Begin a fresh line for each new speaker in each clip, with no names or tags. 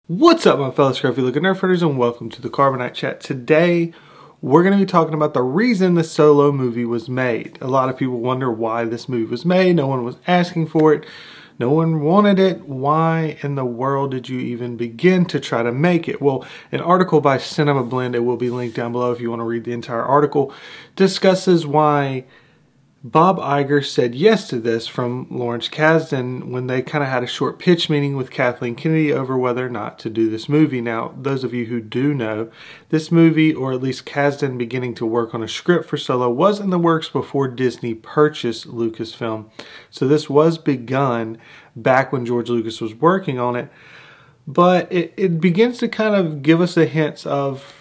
What's up, my fellow scruffy looking nerdfrienders, and welcome to the Carbonite Chat. Today, we're going to be talking about the reason the Solo movie was made. A lot of people wonder why this movie was made. No one was asking for it. No one wanted it. Why in the world did you even begin to try to make it? Well, an article by Cinemablend, it will be linked down below if you want to read the entire article, discusses why Bob Iger said yes to this from Lawrence Kasdan when they kind of had a short pitch meeting with Kathleen Kennedy over whether or not to do this movie. Now, those of you who do know, this movie, or at least Kasdan beginning to work on a script for Solo, was in the works before Disney purchased Lucasfilm. So this was begun back when George Lucas was working on it. But it begins to kind of give us a hint of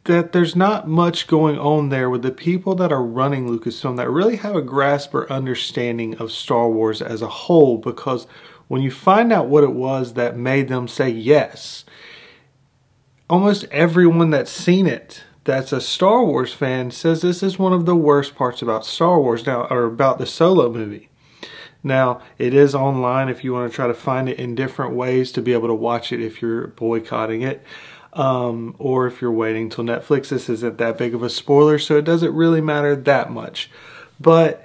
that there's not much going on there with the people that are running Lucasfilm that really have a grasp or understanding of Star Wars as a whole, because when you find out what it was that made them say yes, almost everyone that's seen it that's a Star Wars fan says this is one of the worst parts about Star Wars now, or about the Solo movie. Now, it is online if you want to try to find it in different ways to be able to watch it if you're boycotting it. Or if you're waiting till Netflix. This isn't that big of a spoiler, so it doesn't really matter that much. But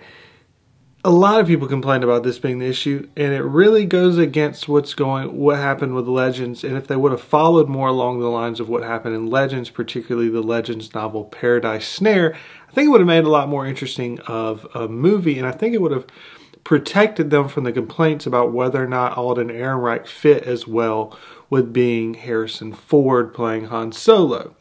a lot of people complained about this being the issue, and it really goes against what happened with Legends. And if they would have followed more along the lines of what happened in Legends, particularly the Legends novel Paradise Snare, I think it would have made a lot more interesting of a movie, and I think it would have protected them from the complaints about whether or not Alden Ehrenreich fit as well with being Harrison Ford playing Han Solo.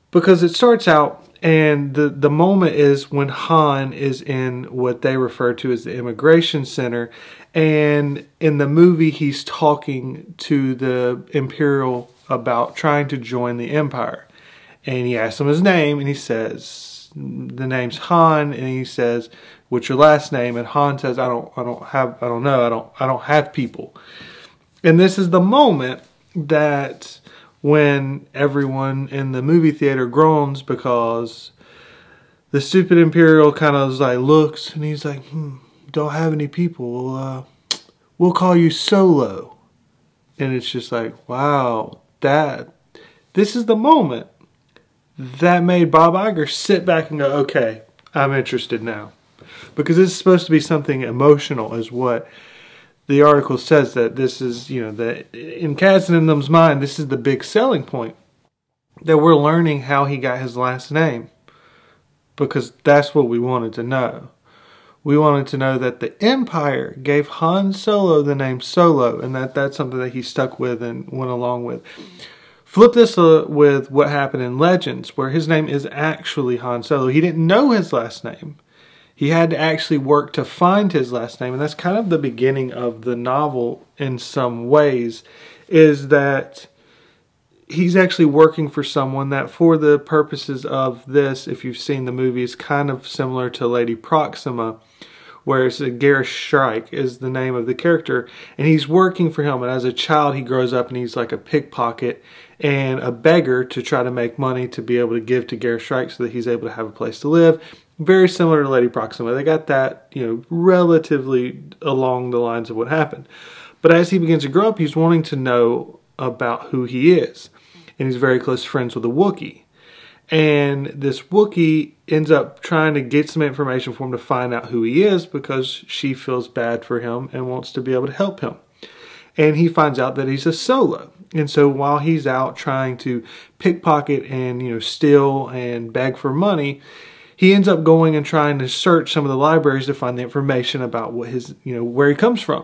Because it starts out, and the moment is when Han is in what they refer to as the immigration center, and in the movie he's talking to the Imperial about trying to join the Empire. And he asks him his name, and he says, the name's Han, and he says, what's your last name? And Han says, I don't have people. And this is the moment that when everyone in the movie theater groans because the stupid Imperial kind of like looks and he's like, don't have any people. We'll call you Solo. And it's just like, wow, this is the moment that made Bob Iger sit back and go, okay, I'm interested now. Because this is supposed to be something emotional, is what the article says, that this is, that in Kasdan and them's mind, this is the big selling point. That we're learning how he got his last name. Because that's what we wanted to know. We wanted to know that the Empire gave Han Solo the name Solo, and that's something that he stuck with and went along with. Flip this with what happened in Legends, where his name is actually Han Solo. He didn't know his last name. He had to actually work to find his last name, and that's kind of the beginning of the novel in some ways, is that he's actually working for someone that, for the purposes of this, if you've seen the movie, is kind of similar to Lady Proxima, where it's Gareth Shrike is the name of the character, and he's working for him. And as a child, he grows up and he's like a pickpocket and a beggar to try to make money to be able to give to Gareth Shrike so that he's able to have a place to live. Very similar to Lady Proxima. They got that, relatively along the lines of what happened. But as he begins to grow up, he's wanting to know about who he is. And he's very close friends with a Wookiee. And this Wookiee ends up trying to get some information for him to find out who he is, because she feels bad for him and wants to be able to help him. And he finds out that he's a Solo. And so while he's out trying to pickpocket and, steal and beg for money, he ends up going and trying to search some of the libraries to find the information about what where he comes from.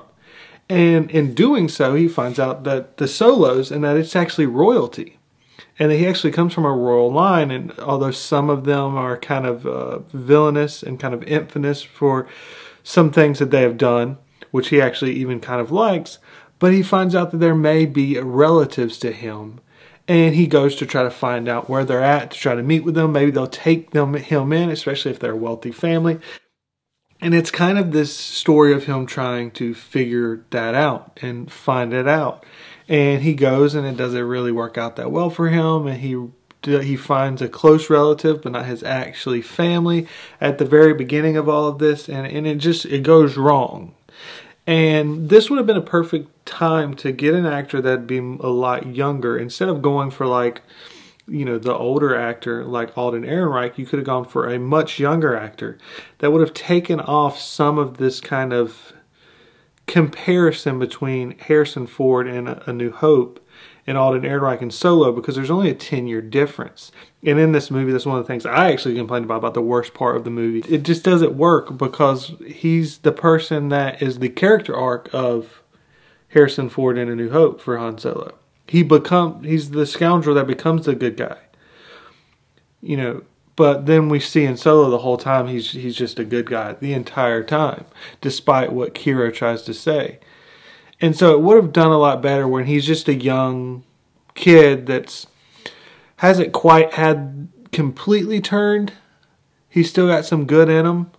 And in doing so, he finds out that the Solos, and that it's actually royalty. And that he actually comes from a royal line, and although some of them are kind of villainous and kind of infamous for some things that they have done, which he actually even kind of likes, but he finds out that there may be relatives to him. And he goes to try to find out where they're at, to try to meet with them. Maybe they'll take him in, especially if they're a wealthy family. And it's kind of this story of him trying to figure that out and find it out. And he goes, and it doesn't really work out that well for him. And he finds a close relative, but not his actually family, at the very beginning of all of this. And it goes wrong. And this would have been a perfect time to get an actor that'd be a lot younger. Instead of going for like, you know, the older actor like Alden Ehrenreich, you could have gone for a much younger actor that would have taken off some of this kind of comparison between Harrison Ford and A New Hope and Alden Ehrenreich in Solo, because there's only a 10-year difference. And in this movie, that's one of the things I actually complained about the worst part of the movie. It just doesn't work because he's the person that is the character arc of Harrison Ford in A New Hope for Han Solo. He's the scoundrel that becomes the good guy. You know, but then we see in Solo the whole time he's just a good guy the entire time, despite what Kira tries to say. And so it would have done a lot better when he's just a young kid that's hasn't quite had completely turned. He's still got some good in him.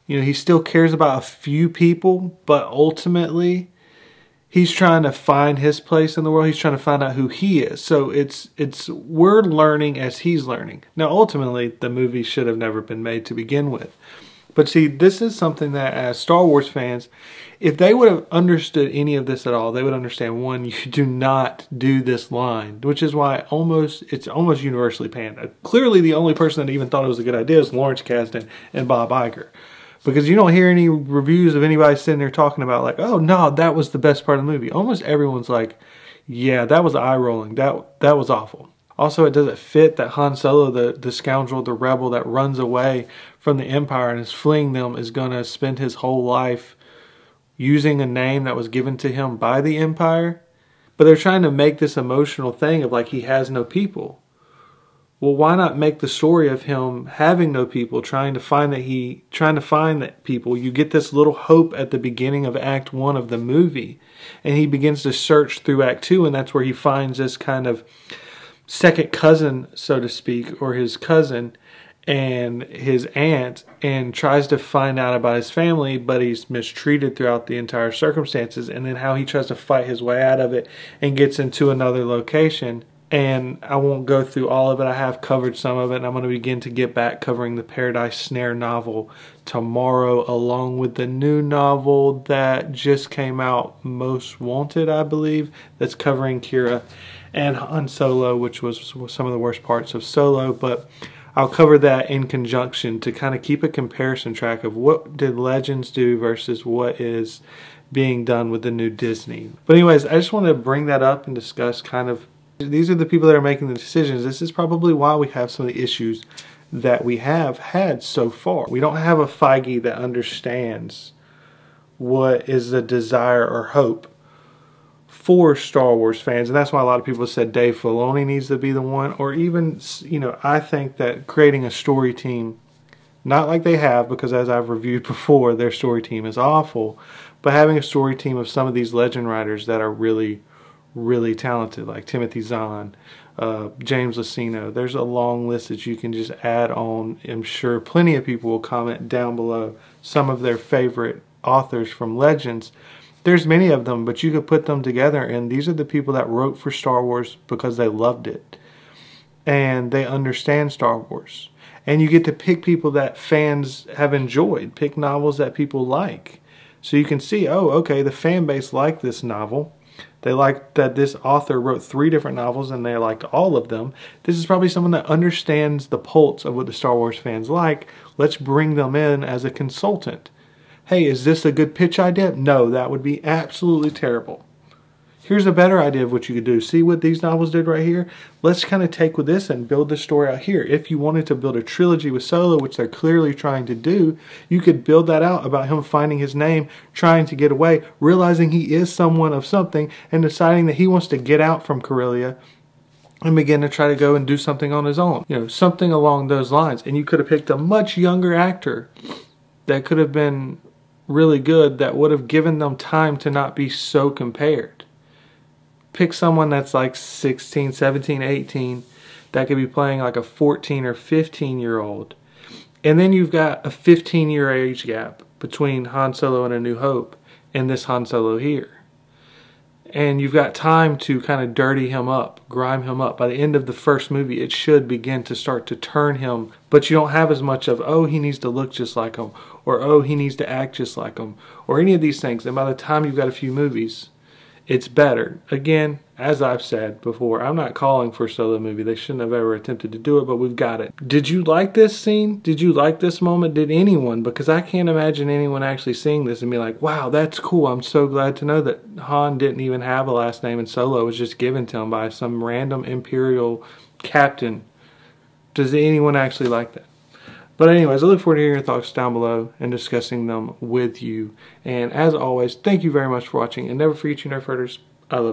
You know, he still cares about a few people, but ultimately he's trying to find his place in the world. He's trying to find out who he is. So we're learning as he's learning. Now, ultimately, the movie should have never been made to begin with. But see, this is something that as Star Wars fans, if they would have understood any of this at all, they would understand, one, you do not do this line, which is why it's almost universally panned. Clearly, the only person that even thought it was a good idea is Lawrence Kasdan and Bob Iger. Because you don't hear any reviews of anybody sitting there talking about like, oh no, that was the best part of the movie. Almost everyone's like, yeah, that was eye-rolling. That was awful. Also, it doesn't fit that Han Solo, the scoundrel, the rebel that runs away from the Empire and is fleeing them, is going to spend his whole life using a name that was given to him by the Empire. But they're trying to make this emotional thing of like he has no people. Well, why not make the story of him having no people, trying to find that people? You get this little hope at the beginning of Act 1 of the movie, and he begins to search through Act 2, and that's where he finds this kind of second cousin, so to speak, or his cousin and his aunt, and tries to find out about his family, but he's mistreated throughout the entire circumstances, and then how he tries to fight his way out of it and gets into another location. And I won't go through all of it. I have covered some of it, and I'm going to begin to get back covering the Paradise Snare novel tomorrow, along with the new novel that just came out, Most Wanted, I believe, that's covering Kira and Han Solo, which was some of the worst parts of Solo. But I'll cover that in conjunction to kind of keep a comparison track of what did Legends do versus what is being done with the new Disney. But anyways, I just wanted to bring that up and discuss kind of, these are the people that are making the decisions. This is probably why we have some of the issues that we have had so far. We don't have a Feige that understands what is the desire or hope for Star Wars fans. And that's why a lot of people said Dave Filoni needs to be the one. Or even, you know, I think that creating a story team, not like they have, because as I've reviewed before, their story team is awful, but having a story team of some of these legend writers that are really talented, like Timothy Zahn, James Luceno. There's a long list that you can just add on. I'm sure plenty of people will comment down below some of their favorite authors from Legends. There's many of them, but you could put them together, and these are the people that wrote for Star Wars because they loved it and they understand Star Wars. And you get to pick people that fans have enjoyed, pick novels that people like. So you can see, oh, okay, the fan base liked this novel. They liked that this author wrote 3 different novels and they liked all of them. This is probably someone that understands the pulse of what the Star Wars fans like. Let's bring them in as a consultant. Hey, is this a good pitch idea? No, that would be absolutely terrible. Here's a better idea of what you could do. See what these novels did right here? Let's kind of take with this and build this story out here. If you wanted to build a trilogy with Solo, which they're clearly trying to do, you could build that out about him finding his name, trying to get away, realizing he is someone of something, and deciding that he wants to get out from Corellia and begin to try to go and do something on his own. You know, something along those lines. And you could have picked a much younger actor that could have been really good, that would have given them time to not be so compared. Pick someone that's like 16, 17, 18 that could be playing like a 14 or 15-year-old. And then you've got a 15-year age gap between Han Solo and A New Hope and this Han Solo here. and you've got time to kind of dirty him up, grime him up. By the end of the first movie, it should begin to start to turn him, but you don't have as much of, oh, he needs to look just like him, or oh, he needs to act just like him, or any of these things. And by the time you've got a few movies, it's better. Again, as I've said before, I'm not calling for a Solo movie. They shouldn't have ever attempted to do it, but we've got it. Did you like this scene? Did you like this moment? Did anyone? Because I can't imagine anyone actually seeing this and be like, wow, that's cool. I'm so glad to know that Han didn't even have a last name and Solo was just given to him by some random Imperial captain. Does anyone actually like that? But anyways, I look forward to hearing your thoughts down below and discussing them with you. And as always, thank you very much for watching. And never forget, you Nerf herders, I love you.